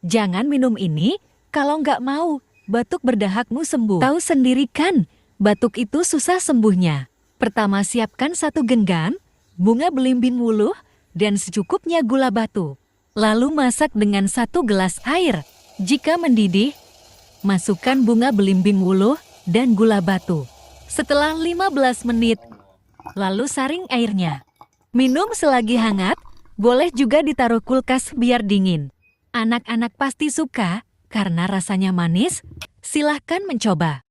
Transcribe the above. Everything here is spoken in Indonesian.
Jangan minum ini kalau nggak mau batuk berdahakmu sembuh. Tahu sendiri kan, batuk itu susah sembuhnya. Pertama siapkan 1 genggam bunga belimbing wuluh dan secukupnya gula batu. Lalu masak dengan 1 gelas air. Jika mendidih, masukkan bunga belimbing wuluh dan gula batu. Setelah 15 menit, lalu saring airnya. Minum selagi hangat, boleh juga ditaruh kulkas biar dingin. Anak-anak pasti suka karena rasanya manis. Silahkan mencoba.